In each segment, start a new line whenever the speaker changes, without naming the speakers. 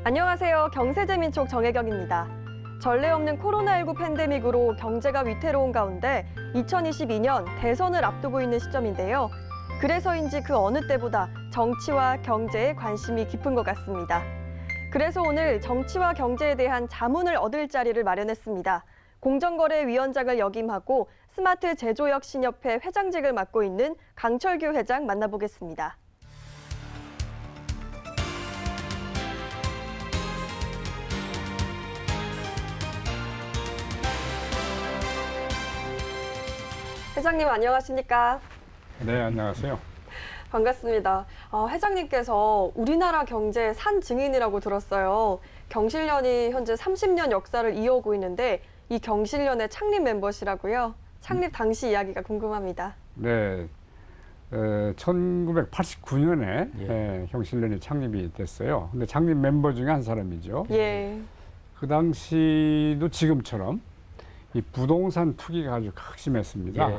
안녕하세요. 경제재민촉 정혜경입니다. 전례 없는 코로나19 팬데믹으로 경제가 위태로운 가운데 2022년 대선을 앞두고 있는 시점인데요. 그래서인지 그 어느 때보다 정치와 경제에 관심이 깊은 것 같습니다. 그래서 오늘 정치와 경제에 대한 자문을 얻을 자리를 마련했습니다. 공정거래위원장을 역임하고 스마트 제조혁신협회 회장직을 맡고 있는 강철규 회장 만나보겠습니다. 회장님 안녕하십니까?
네, 안녕하세요.
반갑습니다. 회장님께서 우리나라 경제의 산 증인이라고 들었어요. 경실련이 현재 30년 역사를 이어오고 있는데 이 경실련의 창립 멤버시라고요. 창립 당시 이야기가 궁금합니다.
네, 1989년에 경실련이 창립이 됐어요. 근데 창립 멤버 중에 한 사람이죠.
예.
그 당시도 지금처럼 이 부동산 투기가 아주 극심했습니다.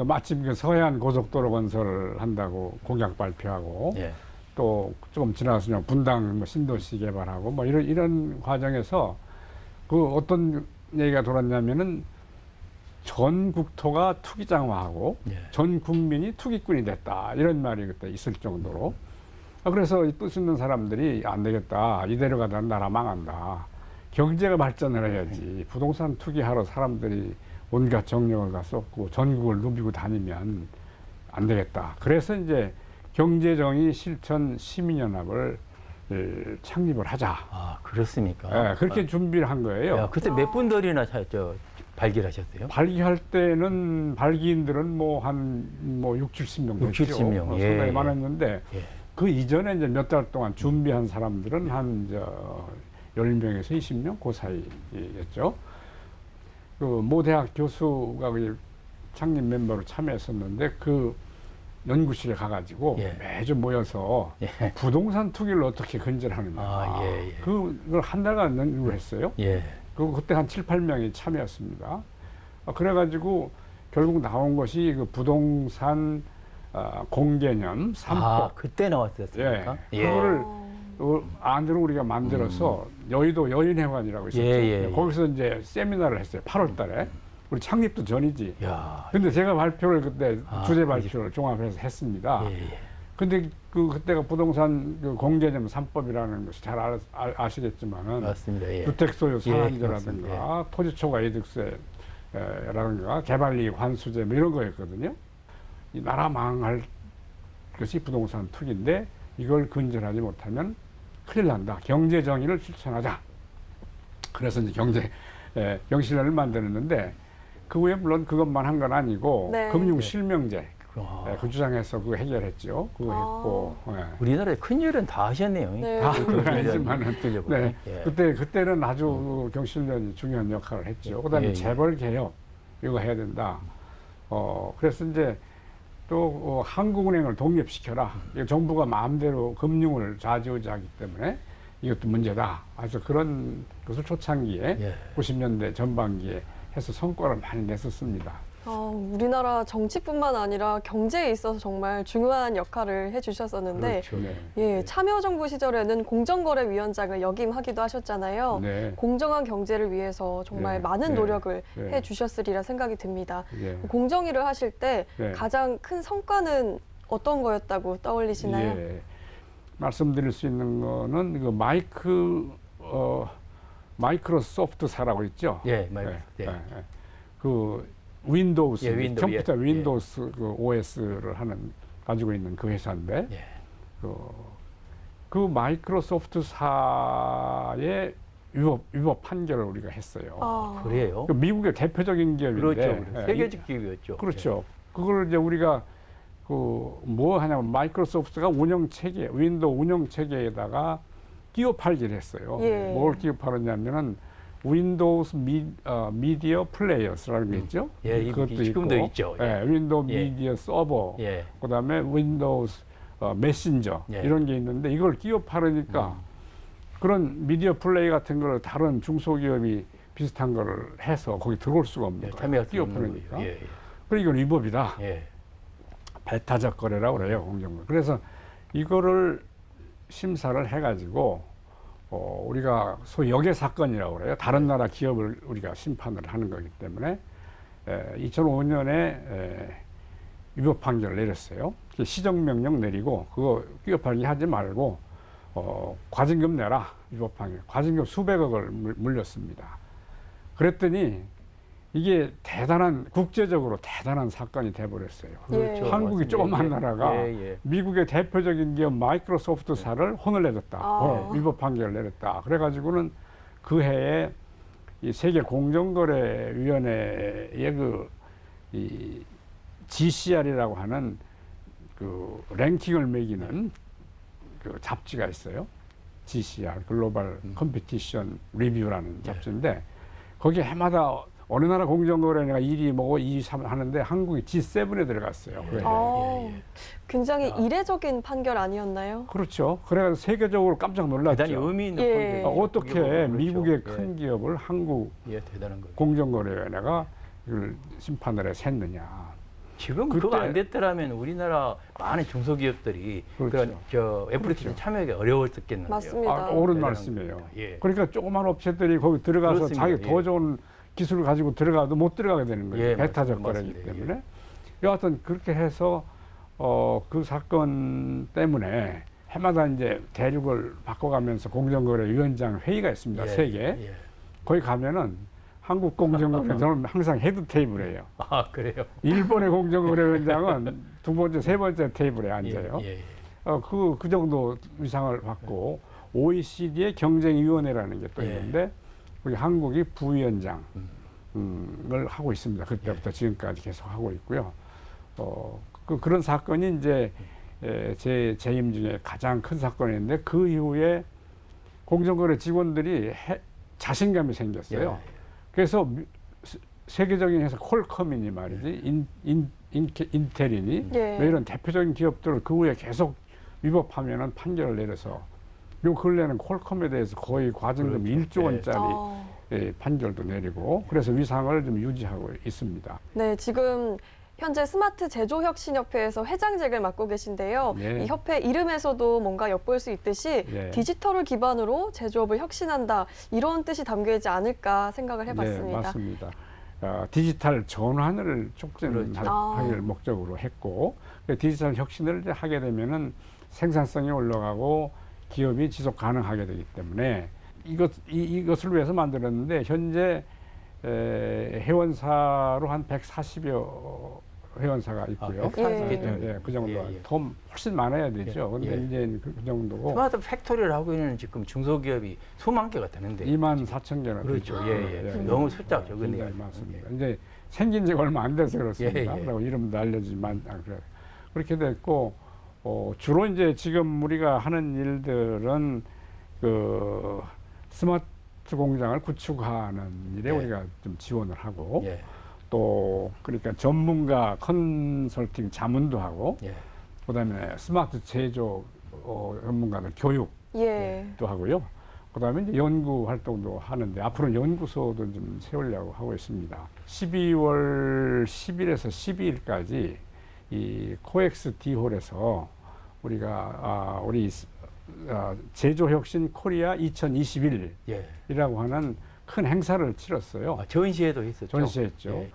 마침 그 서해안 고속도로 건설을 한다고 공약 발표하고 또 조금 지나서 그냥 분당 뭐 신도시 개발하고 뭐 이런 과정에서 그 어떤 얘기가 돌았냐면은 전 국토가 투기장화하고 전 국민이 투기꾼이 됐다 이런 말이 그때 있을 정도로 그래서 이 뜻 있는 사람들이 안 되겠다 이대로 가다 나라 망한다 경제가 발전을 해야지 부동산 투기하러 사람들이 온갖 정력을 다 쏟고 전국을 누비고 다니면 안 되겠다. 그래서 이제 경제정의 실천 시민연합을 창립을 하자.
아, 그렇습니까?
네, 그렇게 준비를 한 거예요.
야, 그때 몇 분들이나 발기하셨어요?
발기할 때는 발기인들은 한 6, 70명 됐죠.
6, 70명.
상당히 많았는데 그 이전에 이제 몇 달 동안 준비한 사람들은 한 10명에서 20명 그 사이였죠. 그 모 대학 교수가 창립 멤버로 참여했었는데 그 연구실에 가가지고 매주 모여서 부동산 투기를 어떻게 근절하느냐 그걸 한 달간 연구를 했어요. 그때 한 7, 8명이 참여했습니다. 그래가지고 결국 나온 것이 그 부동산 공개념 3법.
아, 그때 나왔었습니까?
그거를 안으로 우리가 만들어서 여의도 여인회관이라고 있었죠. 거기서 이제 세미나를 했어요. 8월 달에. 우리 창립도 전이지. 근데 제가 발표를 그때 주제 발표를 종합해서 했습니다. 근데 그때가 부동산 그 공개념 3법이라는 것이 잘 아시겠지만은
맞습니다.
주택 소유 상한제라든가 토지 초과 이득세라든가 개발이익 환수제 뭐 이런 거였거든요. 이 나라 망할 것이 부동산 투기인데 이걸 근절하지 못하면 큰일 난다. 경제 정의를 실천하자. 그래서 이제 경실련을 만들었는데 그 후에 물론 그것만 한 건 아니고 금융 실명제 그 주장해서 그거 해결했죠. 그거 했고
우리나라에 큰 일은 다 하셨네요.
다 그건 아니지만은 그때는 아주 경실련이 중요한 역할을 했죠. 그다음에 재벌 개혁 이거 해야 된다. 그래서 이제 또 한국은행을 독립시켜라. 정부가 마음대로 금융을 좌지우지하기 때문에 이것도 문제다. 그래서 그런 것을 초창기에 90년대 전반기에 해서 성과를 많이 냈었습니다.
우리나라 정치뿐만 아니라 경제에 있어서 정말 중요한 역할을 해주셨었는데 참여정부 시절에는 공정거래위원장을 역임하기도 하셨잖아요. 공정한 경제를 위해서 정말 많은 노력을 해주셨으리라 생각이 듭니다. 공정위를 하실 때 가장 큰 성과는 어떤 거였다고 떠올리시나요?
말씀드릴 수 있는 거는 그 마이크로소프트사라고 있죠. 그 윈도우스, 컴퓨터 윈도우스 그 OS를 가지고 있는 그 회사인데 그 마이크로소프트사의 위법 판결을 우리가 했어요.
그래요?
미국의 대표적인 기업인데
그렇죠. 세계적 기업이었죠.
그렇죠. 그걸 이제 우리가 뭐 하냐면 마이크로소프트가 윈도우 운영 체계에다가 끼워 팔기를 했어요. 뭘 끼워 팔았냐면은 윈도우스 미디어 플레이어스라는 게 있죠.
그것도 지금도 있죠.
윈도우 미디어 서버, 그다음에 윈도우스 메신저 이런 게 있는데 이걸 끼워 팔으니까 그런 미디어 플레이 같은 걸 다른 중소기업이 비슷한 거를 해서 거기 들어올 수가 없는 거예요. 끼워 팔으니까. 그러니까 이건 위법이다. 배타적 거래라고 그래요, 공정거래. 그래서 이거를 심사를 해가지고 우리가 소위 역의 사건이라고 그래요. 다른 나라 기업을 우리가 심판을 하는 거기 때문에 2005년에 위법 판결을 내렸어요. 시정명령 내리고 그거 끼어 팔기 하지 말고 과징금 내라. 위법 판결. 과징금 수백억을 물렸습니다. 그랬더니 이게 국제적으로 대단한 사건이 돼버렸어요.
그렇죠.
한국이
맞습니다.
조그만
예.
나라가
예.
미국의 대표적인 기업 마이크로소프트사를 혼을 내줬다. 위법 판결을 내렸다. 그래가지고는 그 해에 이 세계 공정거래위원회의 이 GCR이라고 하는 그 랭킹을 매기는 그 잡지가 있어요. GCR 글로벌 컴피티션 리뷰라는 잡지인데 거기에 해마다 어느 나라 공정거래가 1위 뭐고 2위, 3위 하는데 한국이 G7에 들어갔어요. 그 해에.
굉장히 이례적인 판결 아니었나요?
그렇죠. 그래서 세계적으로 깜짝 놀랐죠.
대단히 의미 있는
예.
판결.
어떻게
그렇죠.
미국의 큰 기업을 한국
대단한 거죠.
공정거래위원회가 이걸 심판을 해서 했느냐.
지금
그때-
그거 안 됐더라면 우리나라 많은 중소기업들이
그렇죠.
그런 FTC 참여하기 어려웠겠는데요.
맞습니다.
옳은
대단한
말씀이에요.
겁니다. 예.
그러니까 조그만 업체들이 거기 들어가서
그렇습니다.
자기 더
예.
좋은 기술을 가지고 들어가도 못 들어가게 되는 거예요.
예,
배타적
맞습니다.
거래이기
맞습니다.
때문에. 여하튼 그렇게 해서 그 사건 때문에 해마다 이제 대륙을 바꿔가면서 공정거래위원장 회의가 있습니다. 세 개.
예.
거기 가면은 한국 공정거래 저는 항상 헤드 테이블이에요.
아, 그래요?
일본의 공정거래위원장은 두 번째, 세 번째 테이블에 앉아요.
예.
그 정도 위상을 받고 OECD의 경쟁위원회라는 게 또
예.
있는데 우리 한국이 부위원장을 하고 있습니다. 그때부터 지금까지 계속 하고 있고요. 그런 사건이 이제 제 재임 중에 가장 큰 사건인데 그 이후에 공정거래 직원들이 자신감이 생겼어요.
예.
그래서 세계적인 회사 콜컴이니 말이지 인텔이니
예.
뭐 이런 대표적인 기업들을 그 후에 계속 위법하면은 판결을 내려서 요 근래는 콜컴에 대해서 거의 과징금
그렇죠.
1조 원짜리
예.
판결도 내리고 그래서 위상을 좀 유지하고 있습니다.
네, 지금 현재 스마트 제조혁신협회에서 회장직을 맡고 계신데요.
예.
이 협회 이름에서도 뭔가 엿볼 수 있듯이
예.
디지털을 기반으로 제조업을 혁신한다 이런 뜻이 담겨 있지 않을까 생각을 해봤습니다.
네, 맞습니다. 디지털 전환을 촉진하기를
그렇죠.
목적으로 했고 디지털 혁신을 이제 하게 되면은 생산성이 올라가고 기업이 지속 가능하게 되기 때문에 이것을 위해서 만들었는데 현재 회원사로 한 140여 회원사가 있고요. 그 정도. 더 훨씬 많아야 되죠. 근데 이제 그 정도고.
스마트 팩토리를 하고 있는 지금 중소기업이 수만 개가 되는데.
24,000개나
그렇죠.
되죠.
너무 숫자가 적은데요.
굉장히 많습니다. 이제 생긴 지가 얼마 안 돼서 그렇습니다.
예.
그리고 이름도 알려지만 그렇게 됐고 주로 이제 지금 우리가 하는 일들은 그 스마트 공장을 구축하는 일에 우리가 좀 지원을 하고 또 그러니까 전문가 컨설팅 자문도 하고 그다음에 스마트 제조 전문가들 교육도 하고요. 그다음에 이제 연구 활동도 하는데 앞으로 연구소도 좀 세우려고 하고 있습니다. 12월 10일에서 12일까지 이 코엑스 D홀에서 우리가 우리 제조혁신 코리아 2021이라고 하는 큰 행사를 치렀어요.
전시회도 했었죠.
전시했죠.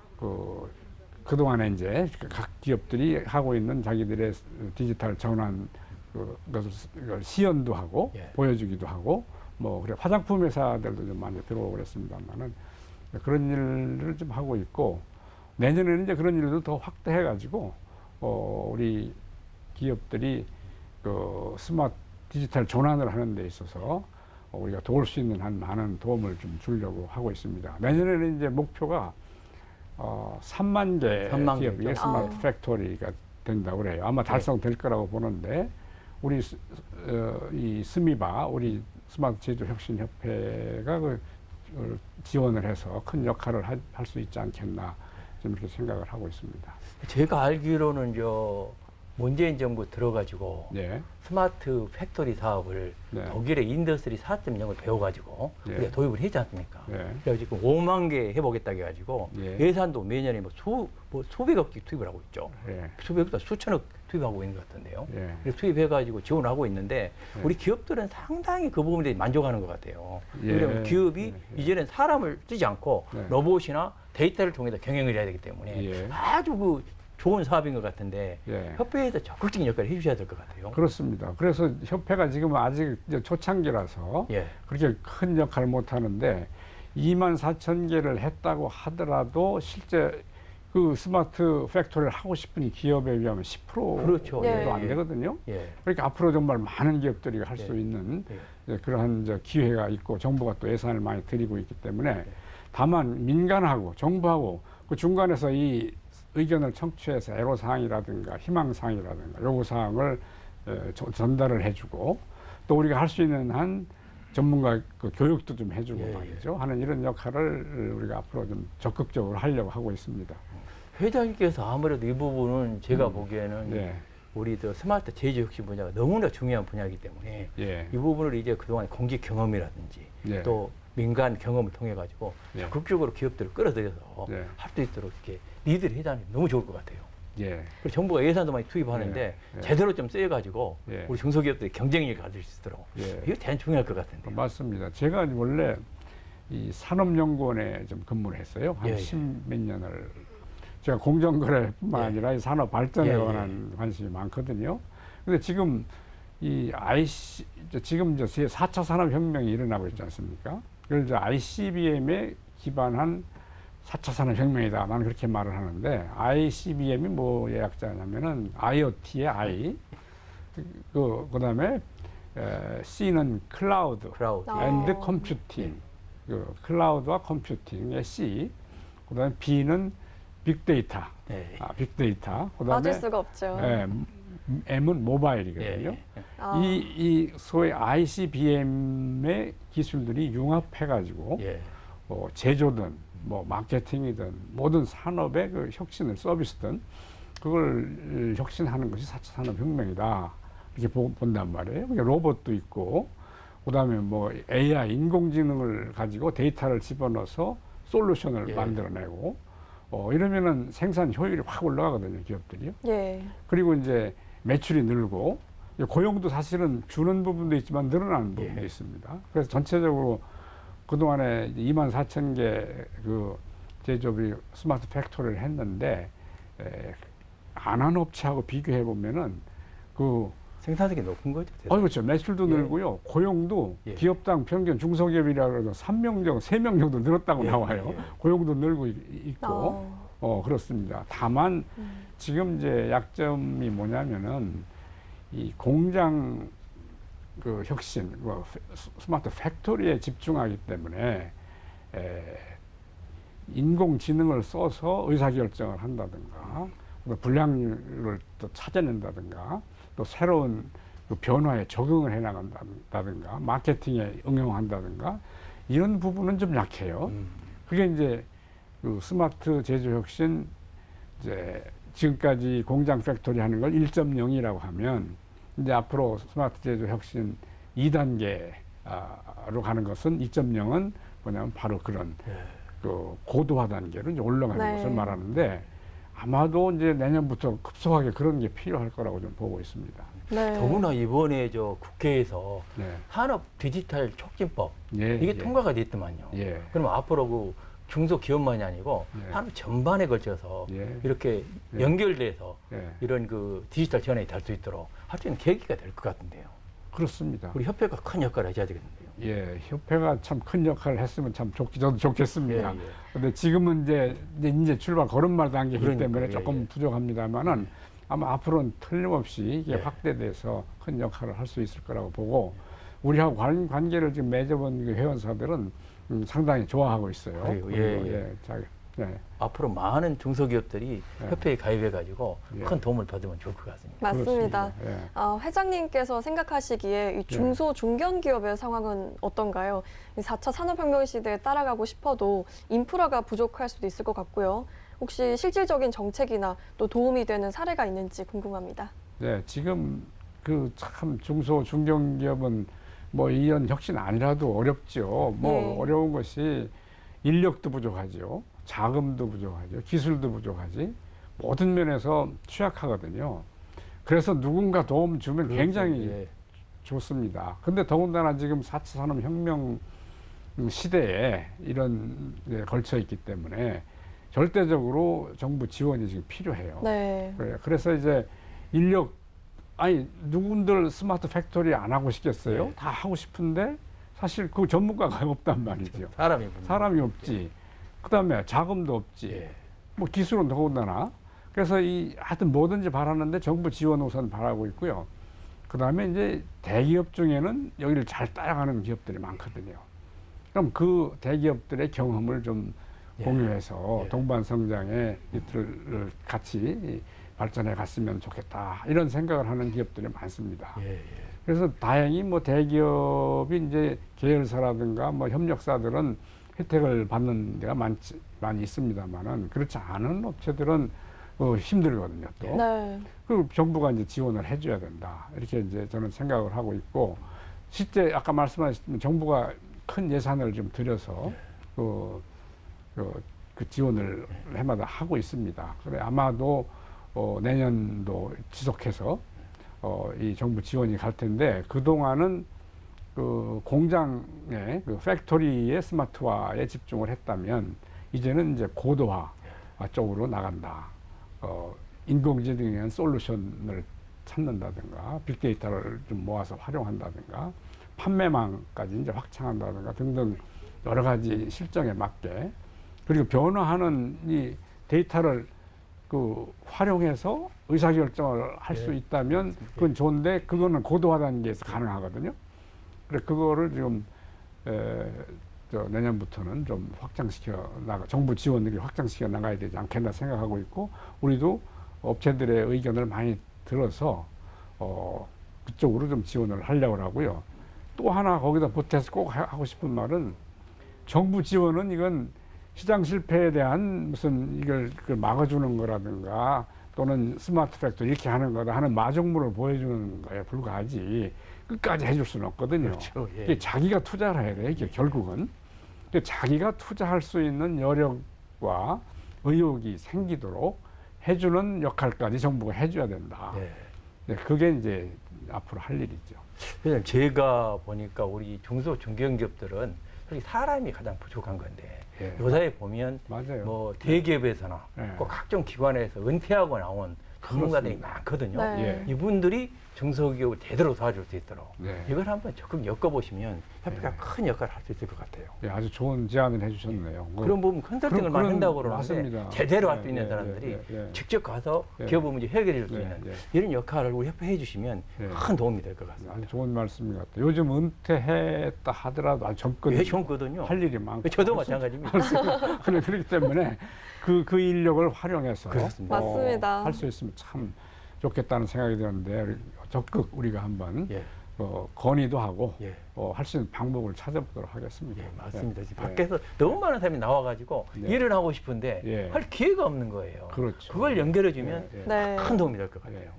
그동안에 이제 각 기업들이 하고 있는 자기들의 디지털 전환 그것을 시연도 하고 보여주기도 하고 뭐 그래 화장품 회사들도 좀 많이 들어오고 그랬습니다만은 그런 일을 좀 하고 있고 내년에는 이제 그런 일도 더 확대해가지고 우리 기업들이 그 스마트 디지털 전환을 하는 데 있어서 우리가 도울 수 있는 한 많은 도움을 좀 주려고 하고 있습니다. 내년에는 이제 목표가 3만 개 기업이 스마트 팩토리가 된다고 그래요. 아마 달성될 거라고 보는데 우리 이 스미바 우리 스마트 제조 혁신 협회가 지원을 해서 큰 역할을 할 수 있지 않겠나 좀 이렇게 생각을 하고 있습니다.
제가 알기로는 문재인 정부 들어가지고
예.
스마트 팩토리 사업을
네.
독일의 인더스트리 4.0을 배워가지고
예.
우리가 도입을 했지 않습니까?
예.
그래서 지금 5만 개 해보겠다 해가지고
예.
예산도 매년에 수백억씩 투입을 하고 있죠.
예.
수백억도 수천억 투입하고 있는 것 같은데요.
예.
그래서 투입해가지고 지원하고 있는데
예.
우리 기업들은 상당히 그 부분에 만족하는 것 같아요.
예.
왜냐하면 기업이
예.
이제는 사람을 쓰지 않고
네.
로봇이나 데이터를 통해서 경영을 해야 되기 때문에
예.
아주 그 좋은 사업인 것 같은데
예.
협회에서 적극적인 역할을 해주셔야 될 것 같아요.
그렇습니다. 그래서 협회가 지금 아직 이제 초창기라서
예.
그렇게 큰 역할을 못 하는데 24,000개를 했다고 하더라도 실제 그 스마트 팩토리를 하고 싶은 기업에 비하면 10%도
그렇죠.
예.
안 되거든요.
예.
그러니까 앞으로 정말 많은 기업들이 할 수
예.
있는
예.
그러한 이제 기회가 있고 정부가 또 예산을 많이 들이고 있기 때문에 다만 민간하고 정부하고 그 중간에서 이 의견을 청취해서 애로사항이라든가 희망사항이라든가 요구사항을 전달을 해주고 또 우리가 할 수 있는 한 전문가 그 교육도 좀 해주고
예,
말이죠. 하는 이런 역할을 우리가 앞으로 좀 적극적으로 하려고 하고 있습니다.
회장님께서 아무래도 이 부분은 제가 보기에는
예,
우리 저 스마트 제조 혁신 분야가 너무나 중요한 분야이기 때문에
예,
이 부분을 이제 그동안 공직 경험이라든지
예.
또 민간 경험을 통해 가지고
예.
적극적으로 기업들을 끌어들여서
예.
할 수 있도록 이렇게 리드를 해자니 너무 좋을 것 같아요.
예,
그리고 정부가 예산도 많이 투입하는데
예. 예.
제대로 좀 쓰여가지고
예.
우리 중소기업들이 경쟁력을 가질 수 있도록
예.
이거 대단히 중요할 것 같은데요.
맞습니다. 제가 원래 이 산업연구원에 좀 근무를 했어요. 한
예, 예.
10몇 년을. 제가 공정거래뿐만
예.
아니라 이 산업 발전에
예, 예.
관한 관심이 많거든요. 근데 지금 이 지금 이제 4차 산업혁명이 일어나고 있지 않습니까? 그걸 이제 ICBM에 기반한 4차 산업혁명이다. 나는 그렇게 말을 하는데 ICBM이 뭐 약자냐면은 IoT의 I, 그다음에 C는 클라우드,
클라우드.
앤드 컴퓨팅, 그 클라우드와 컴퓨팅의 C, 그다음에 B는 빅데이터,
예.
빅데이터,
빠질
그다음에
수가 없죠.
M은 모바일이거든요.
예.
아,
이 소위 ICBM의 기술들이 융합해가지고
예.
제조든 뭐 마케팅이든 모든 산업의 그 혁신을 서비스든 그걸 혁신하는 것이 4차 산업혁명이다 이렇게 본단 말이에요. 그러니까 로봇도 있고 그다음에 뭐 AI 인공지능을 가지고 데이터를 집어넣어서 솔루션을
예.
만들어내고 이러면은 생산 효율이 확 올라가거든요, 기업들이요.
예.
그리고 이제 매출이 늘고 고용도 사실은 주는 부분도 있지만 늘어나는 부분도
예.
있습니다. 그래서 전체적으로 그동안에 24,000개 그 제조업이 스마트 팩토리를 했는데 안 한 업체하고 비교해 보면은 그
생산성이 높은 거죠.
그렇죠. 매출도
예.
늘고요. 고용도
예.
기업당 평균 중소기업이라 해서 3명 정도, 3명 정도 늘었다고
예,
나와요.
예.
고용도 늘고 있고. 그렇습니다. 다만 지금 이제 약점이 뭐냐면은 이 공장 그 혁신, 그 스마트 팩토리에 집중하기 때문에 인공지능을 써서 의사결정을 한다든가, 불량률을 또 찾아낸다든가, 또 새로운 그 변화에 적응을 해나간다든가, 마케팅에 응용한다든가 이런 부분은 좀 약해요. 그게 이제 그 스마트 제조 혁신 이제 지금까지 공장 팩토리 하는 걸 1.0이라고 하면 이제 앞으로 스마트 제조 혁신 2단계로 가는 것은 2.0은 뭐냐면 바로 그런 그 고도화 단계로 이제 올라가는
네.
것을 말하는데 아마도 이제 내년부터 급속하게 그런 게 필요할 거라고 좀 보고 있습니다.
네.
더구나 이번에 저 국회에서
네.
산업 디지털 촉진법
예,
이게
예.
통과가 됐더만요.
예.
그럼 앞으로 그 중소기업만이 아니고
예.
산업 전반에 걸쳐서
예.
이렇게
예.
연결돼서
예.
이런 그 디지털 전환이 될 수 있도록 할 수 있는 계기가 될 것 같은데요.
그렇습니다.
우리 협회가 큰 역할을 해줘야 되겠는데요.
예, 협회가 참 큰 역할을 했으면 참 저도 좋겠습니다.
예, 예.
근데 지금은 이제 출발 걸음마 단계이기
그러니까요.
때문에
예,
조금
예.
부족합니다만은 아마 앞으로는 틀림없이 이게
예.
확대돼서 큰 역할을 할 수 있을 거라고 보고 우리하고 관계를 지금 맺어본 그 회원사들은 상당히 좋아하고 있어요.
그래요. 예, 예.
앞으로
많은 중소기업들이
예.
협회에 가입해가지고
예.
큰 도움을 받으면 좋을 것 같습니다.
맞습니다.
그렇습니다. 예.
회장님께서 생각하시기에 이 중소 중견기업의 상황은 어떤가요? 이 4차 산업혁명 시대에 따라가고 싶어도 인프라가 부족할 수도 있을 것 같고요. 혹시 실질적인 정책이나 또 도움이 되는 사례가 있는지 궁금합니다.
네, 지금 그 참 중소 중견기업은 뭐 이런 혁신 아니라도 어렵죠. 뭐 어려운 것이 인력도 부족하죠. 자금도 부족하죠. 기술도 부족하지. 모든 면에서 취약하거든요. 그래서 누군가 도움 주면 굉장히 좋습니다. 근데 더군다나 지금 4차 산업혁명 시대에 이런 걸쳐 있기 때문에 절대적으로 정부 지원이 지금 필요해요.
네.
그래서 이제 인력, 아니 누군들 스마트 팩토리 안 하고 싶겠어요?
네.
다 하고 싶은데 사실 그 전문가가 없단 말이죠. 사람이 없지. 그다음에 자금도 없지. 뭐 기술은 더군다나. 그래서 하여튼 뭐든지 바라는데 정부 지원 우선 바라고 있고요. 그다음에 이제 대기업 중에는 여기를 잘 따라가는 기업들이 많거든요. 그럼 그 대기업들의 경험을 좀 공유해서 동반 성장의 이틀을 같이 발전해 갔으면 좋겠다. 이런 생각을 하는 기업들이 많습니다. 그래서 다행히 뭐 대기업이 이제 계열사라든가 뭐 협력사들은 혜택을 받는 데가 많이 있습니다만은 그렇지 않은 업체들은 힘들거든요. 또.
네.
그 정부가 이제 지원을 해줘야 된다. 이렇게 이제 저는 생각을 하고 있고 실제 아까 말씀하셨지만 정부가 큰 예산을 좀 들여서 그 지원을 해마다 하고 있습니다. 그래 아마도 내년도 지속해서 이 정부 지원이 갈 텐데 그 동안은 그 공장의 그 팩토리의 스마트화에 집중을 했다면 이제는 이제 고도화 쪽으로 나간다. 인공지능에 대한 솔루션을 찾는다든가 빅데이터를 좀 모아서 활용한다든가 판매망까지 이제 확장한다든가 등등 여러 가지 실정에 맞게 그리고 변화하는 이 데이터를 그 활용해서 의사결정을 할 수 있다면 그건 좋은데 그거는 고도화 단계에서 가능하거든요. 그래 그거를 지금 내년부터는 좀 정부 지원을 확장시켜 나가야 되지 않겠나 생각하고 있고 우리도 업체들의 의견을 많이 들어서 그쪽으로 좀 지원을 하려고 하고요. 또 하나 거기다 보태서 꼭 하고 싶은 말은 정부 지원은 이건 시장 실패에 대한 무슨 이걸 막아주는 거라든가 또는 스마트 팩토리 이렇게 하는 거다 하는 마중물을 보여주는 거에 불과하지 끝까지 해줄 수는 없거든요.
그렇죠.
이게 자기가 투자를 해야 돼요. 이게 결국은. 자기가 투자할 수 있는 여력과 의욕이 생기도록 해주는 역할까지 정부가 해줘야 된다. 그게 이제 앞으로 할 일이죠.
왜냐면 제가 보니까 우리 중소 중견기업들은 솔직히 사람이 가장 부족한 건데 요사에 보면
맞아요.
뭐 대기업에서나 꼭 각종 기관에서 은퇴하고 나온 전문가들이 많거든요. 이분들이 중소기업을 제대로 도와줄 수 있도록 이걸 한번 적극 엮어보시면 협회가 큰 역할을 할 수 있을 것 같아요.
아주 좋은 제안을 해주셨네요.
그런 부분 컨설팅을 많이 한다고 그러는데
맞습니다.
제대로 할 수 있는 사람들이 직접 가서 기업 문제 해결해 줄 수 있는 이런 역할을 우리 협회 해주시면 큰 도움이 될 것 같습니다.
아주 좋은 말씀인 것 같아요. 요즘 은퇴했다 하더라도 아주 젊거든요. 할 일이 많고.
저도 마찬가지입니다.
그렇기 때문에 그 인력을 활용해서
맞습니다.
할 수 있으면 참 좋겠다는 생각이 드는데 적극 우리가 한번 건의도 하고 할 수 있는 방법을 찾아보도록 하겠습니다.
맞습니다. 지금 밖에서 너무 많은 사람이 나와가지고 일을 하고 싶은데 할 기회가 없는 거예요.
그렇죠.
그걸 연결해주면 큰 도움이 될 것 같아요.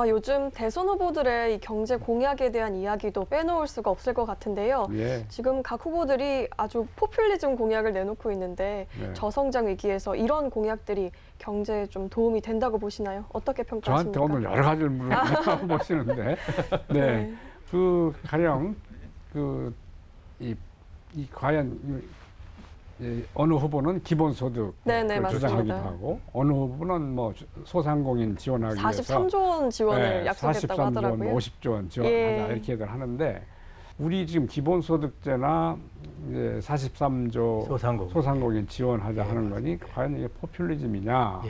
요즘 대선 후보들의 이 경제 공약에 대한 이야기도 빼놓을 수가 없을 것 같은데요. 지금 각 후보들이 아주 포퓰리즘 공약을 내놓고 있는데 저성장 위기에서 이런 공약들이 경제에 좀 도움이 된다고 보시나요? 어떻게 평가하십니까?
저한테 오늘 여러 가지를 물어보시는데 그 가령 이 과연 어느 후보는 기본소득을 주장하기도 하고 어느 후보는 뭐 소상공인 지원하기 위해서
43조 원 지원을 약속했다고
43조
하더라고요.
원, 50조 원 지원하자 이렇게들 하는데 우리 지금 기본소득제나 이제 43조 소상공인 지원하자 하는 거니 과연 이게 포퓰리즘이냐?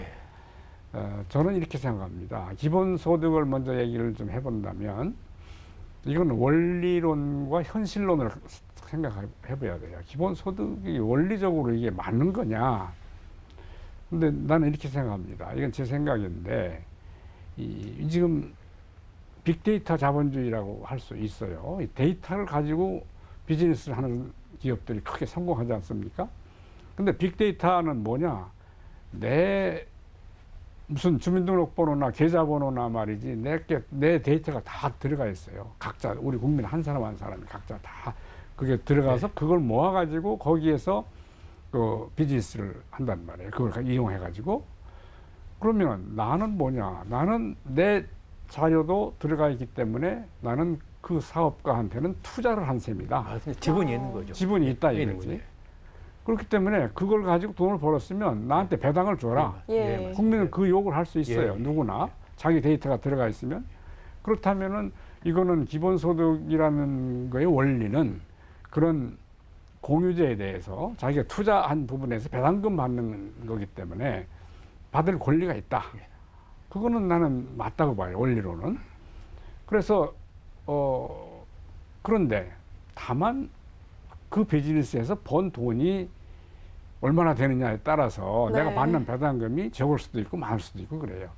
저는 이렇게 생각합니다. 기본소득을 먼저 얘기를 좀 해본다면 이건 원리론과 현실론을 생각해봐야 돼요. 기본소득이 원리적으로 이게 맞는 거냐? 근데 나는 이렇게 생각합니다. 이건 제 생각인데, 지금 빅데이터 자본주의라고 할 수 있어요. 이 데이터를 가지고 비즈니스를 하는 기업들이 크게 성공하지 않습니까? 근데 빅데이터는 뭐냐? 내 무슨 주민등록번호나 계좌번호나 말이지 내 데이터가 다 들어가 있어요. 각자 우리 국민 한 사람 한 사람이 각자 다 그게 들어가서
네.
그걸 모아가지고 거기에서 그 비즈니스를 한단 말이에요. 그걸 이용해가지고 그러면 나는 뭐냐? 나는 내 자료도 들어가 있기 때문에 나는 그 사업가한테는 투자를 한 셈이다.
맞습니다. 지분이 있는 거죠.
지분이 있다
있는
이거지.
거죠.
그렇기 때문에 그걸 가지고 돈을 벌었으면 나한테 배당을 줘라.
예.
국민은 그 요구를 할 수 있어요.
예.
누구나 자기 데이터가 들어가 있으면. 그렇다면은 이거는 기본소득이라는 거의 원리는 그런 공유제에 대해서 자기가 투자한 부분에서 배당금 받는 거기 때문에 받을 권리가 있다. 그거는 나는 맞다고 봐요. 원리로는. 그래서 그런데 다만 그 비즈니스에서 번 돈이 얼마나 되느냐에 따라서
네.
내가 받는 배당금이 적을 수도 있고 많을 수도 있고 그래요.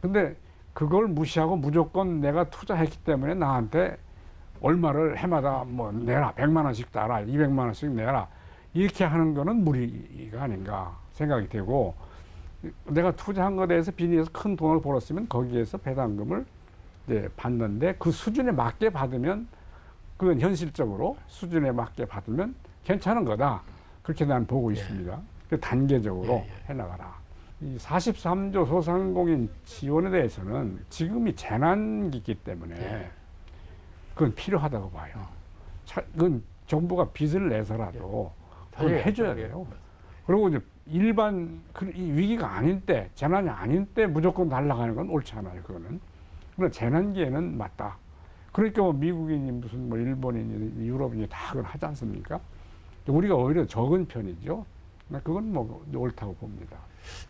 근데 그걸 무시하고 무조건 내가 투자했기 때문에 나한테 얼마를 해마다 뭐 내라 100만 원씩 따라 200만 원씩 내라 이렇게 하는 거는 무리가 아닌가 생각이 되고 내가 투자한 것에 대해서 비즈니스에서 큰 돈을 벌었으면 거기에서 배당금을 이제 받는데 그 수준에 맞게 받으면 그건 현실적으로 수준에 맞게 받으면 괜찮은 거다. 그렇게 난 보고 있습니다. 그 단계적으로 해나가라. 이 43조 소상공인 지원에 대해서는 지금이 재난기이기 때문에 그건 필요하다고 봐요. 그건 정부가 빚을 내서라도 그걸 해줘야 돼요. 그리고 이제 일반 이 위기가 아닌 때, 재난이 아닌 때 무조건 달라가는 건 옳지 않아요. 그거는. 그러나 재난기에는 맞다. 그러니까 뭐 미국인이 무슨 뭐 일본인이 유럽인이 다 그걸 하지 않습니까? 우리가 오히려 적은 편이죠. 그건 뭐 옳다고 봅니다.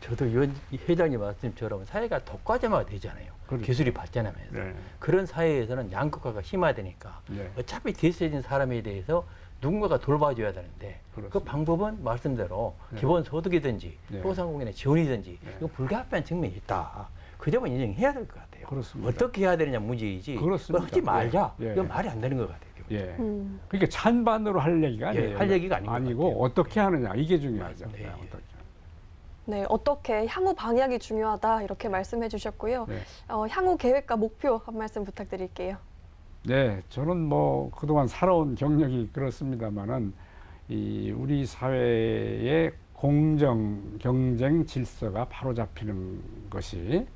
저도 이 회장님 말씀처럼 사회가 독과점화가 되잖아요.
그렇죠.
기술이 발전하면서.
네.
그런 사회에서는 양극화가 심화되니까
네.
어차피 뒤처진 사람에 대해서 누군가가 돌봐줘야 되는데
그렇습니다.
그 방법은 말씀대로
네.
기본소득이든지
네.
소상공인의 지원이든지
네.
이건 불가피한 측면이 있다. 그 점은 인정해야 될 것 같아요.
그렇습니다.
어떻게 해야 되느냐 문제이지
그렇습니다.
그걸 하지 말자.
예.
이건 말이 안 되는 것 같아요.
예. 그러니까 찬반으로 할 얘기가
예,
아니에요.
할 얘기가 아닌 것
아니고
같아요.
어떻게 하느냐 이게 중요하죠.
네.
네, 어떻게.
네, 어떻게 향후 방향이 중요하다 이렇게 말씀해 주셨고요.
네.
향후 계획과 목표 한 말씀 부탁드릴게요.
네, 저는 뭐 그동안 살아온 경력이 그렇습니다만은 이 우리 사회의 공정 경쟁 질서가 바로 잡히는 것이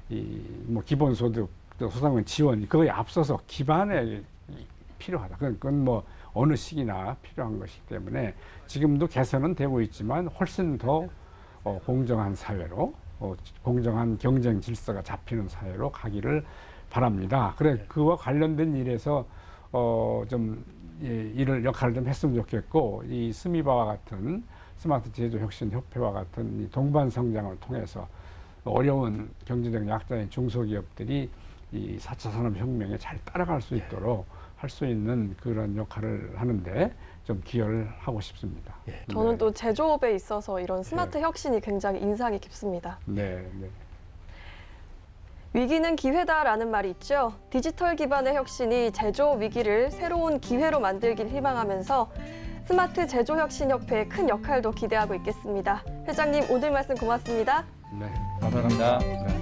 이 뭐 기본소득 소상공인 지원 그거에 앞서서 기반에 필요하다. 그건 뭐 어느 시기나 필요한 것이기 때문에 지금도 개선은 되고 있지만 훨씬 더 공정한 사회로 공정한 경쟁 질서가 잡히는 사회로 가기를 바랍니다. 그래 그와 관련된 일에서 좀 일을 역할을 좀 했으면 좋겠고 이 스미바와 같은 스마트 제조 혁신 협회와 같은 이 동반 성장을 통해서 어려운 경제적 약자인 중소기업들이 이 4차 산업혁명에 잘 따라갈 수 있도록 할 수 있는 그런 역할을 하는데 좀 기여를 하고 싶습니다.
저는
네.
또 제조업에 있어서 이런 스마트 혁신이 굉장히 인상이 깊습니다.
네, 네.
위기는 기회다라는 말이 있죠. 디지털 기반의 혁신이 제조업 위기를 새로운 기회로 만들길 희망하면서 스마트 제조혁신협회의 큰 역할도 기대하고 있겠습니다. 회장님 오늘 말씀 고맙습니다.
네,
감사합니다.
네.